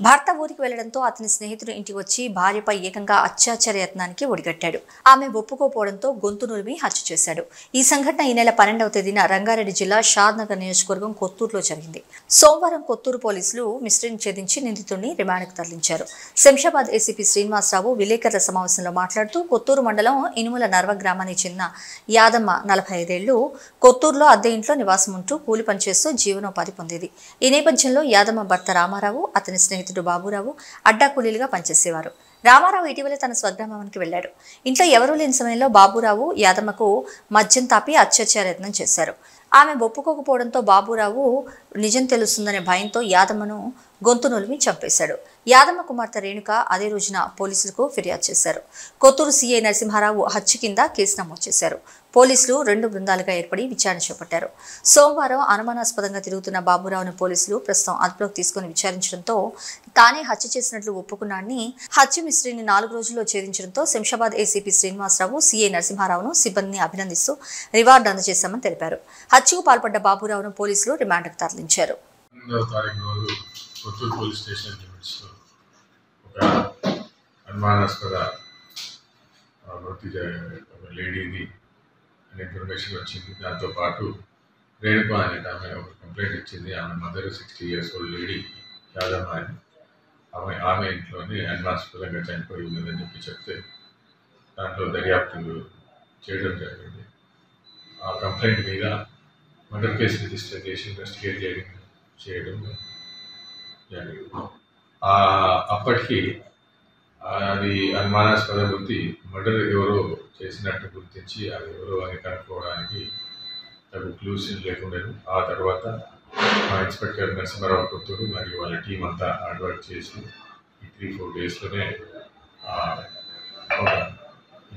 భర్త ఊరికి వెళ్లడంతో అతని స్నేహితుడు ఇంటికి వచ్చి భార్యపై ఏకంగా అత్యాచార యత్నానికి ఒడిగట్టాడు. ఆమె ఒప్పుకోపోవడంతో గొంతు నులిమి హత్య చేశాడు. ఈ సంఘటన ఈ నెల 12వ తేదీన రంగారెడ్డి జిల్లా షాద్నగర్ నియోజకవర్గం కొత్తూరులో జరిగింది. సోమవారం కొత్తూరు పోలీసులు మిస్టరీని ఛేదించి నిందితుడిని రిమాండ్కు తరలించారు. శంషాబాద్ ఏసీపీ శ్రీనివాసరావు విలేకరుల సమావేశంలో మాట్లాడుతూ కొత్తూరు మండలం ఇనుముల నర్వ గ్రామానికి చెందిన యాదమ్మ 45 ఏళ్లు కొత్తూరులో అద్దె ఇంట్లో నివాసం ఉంటూ కూలి పనిచేస్తూ జీవనోపాధి పొందేది. ఈ నేపథ్యంలో యాదమ్మ భర్త రామారావు, అతని స్నేహితుడు బాబురావు అడ్డా కూలీలుగా పనిచేసేవారు. రామారావు ఇటీవలే తన స్వగ్రామానికి వెళ్లాడు. ఇంట్లో ఎవరూ లేని సమయంలో బాబురావు యాదమ్మకు మద్యం తాపి అత్యాచార యత్నం చేశారు. ఆమె ఒప్పుకోకపోవడంతో బాబురావు నిజం తెలుస్తుందనే భయంతో యాదమ్మను గొంతు నులిమి చంపేశాడు. యాదమ్మ కుమార్తె రేణుక అదే రోజున పోలీసులకు ఫిర్యాదు చేశారు. కొత్తూరు సీఐ నరసింహారావు హత్య కింద కేసు నమోదు చేశారు. పోలీసులు 2 బృందాలుగా ఏర్పడి విచారణ చేపట్టారు. సోమవారం అనుమానాస్పదంగా తిరుగుతున్న బాబురావును పోలీసులు ప్రస్తుతం అదుపులోకి తీసుకుని విచారించడంతో తానే హత్య చేసినట్లు ఒప్పుకున్నాడని, హత్య మిస్టరీని 4 రోజుల్లో ఛేదించడంతో శంషాబాద్ ఏసీపీ శ్రీనివాసరావు, సీఐ నరసింహారావును సిబ్బందిని అభినందిస్తూ రివార్డు అందజేశామని తెలిపారు. హత్యకు పాల్పడ్డ బాబురావును పోలీసులు రిమాండ్కు తరలించారు. కొత్తూరు పోలీస్ స్టేషన్ లిమిట్స్లో ఒక అనుమానాస్పద ఒక లేడీది ఇన్ఫర్మేషన్ వచ్చింది. దాంతోపాటు రేణుక అనే ఆమె ఒక కంప్లైంట్ ఇచ్చింది. ఆమె mother 60 years old lady Yadamma అని. ఆమె ఇంట్లోనే అనుమానాస్పదంగా చనిపోయి ఉన్నదని చెప్తే దాంట్లో దర్యాప్తు చేయడం జరిగింది. ఆ కంప్లైంట్ మీద మర్డర్ కేసు రిజిస్టర్ చేసి ఇన్వెస్టిగేట్ చేయడం జరిగింది. అప్పటికి అది అనుమానాస్పద వృత్తి మర్డర్ ఎవరో చేసినట్టు గుర్తించి అది ఎవరో అని కనుక్కోవడానికి తగు క్లూస్ లేకుండా ఆ తర్వాత మా ఇన్స్పెక్టర్ నరసింహారావు కొత్తూరు మరియు వాళ్ళ టీం అంతా హార్డ్ వర్క్ చేసి ఈ 3-4 డేస్లోనే ఒక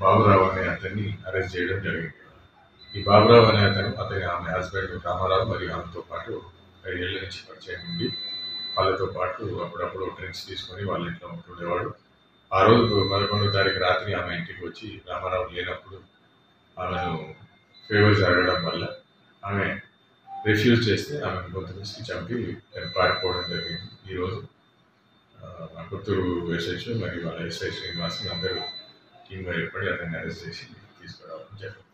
బాబురావు అనే అతన్ని అరెస్ట్ చేయడం జరిగింది. ఈ బాబురావు అనే అతని ఆమె హస్బెండ్ రామారావు మరియు ఆమెతో పాటు 5 ఏళ్ల నుంచి పరిచయం ఉండి వాళ్ళతో పాటు అప్పుడప్పుడు డ్రింక్స్ తీసుకొని వాళ్ళ ఇంట్లో ఉంటుండేవాడు. ఆ రోజు 11వ తారీఖు రాత్రి ఆమె ఇంటికి వచ్చి రామారావు లేనప్పుడు ఆమెను ఫేవర్స్ అడగడం వల్ల ఆమె రిఫ్యూజ్ చేస్తే ఆమెను గొంతు తీసుకు చంపి పారిపోవడం జరిగింది. ఈరోజు కొత్తూరు ఎస్హెచ్ మరియు వాళ్ళ ఎస్ఐ శ్రీనివాస్ అందరూ టీమ్గా ఏర్పడి అతన్ని అరెస్ట్ చేసి తీసుకురావడం జరిగింది.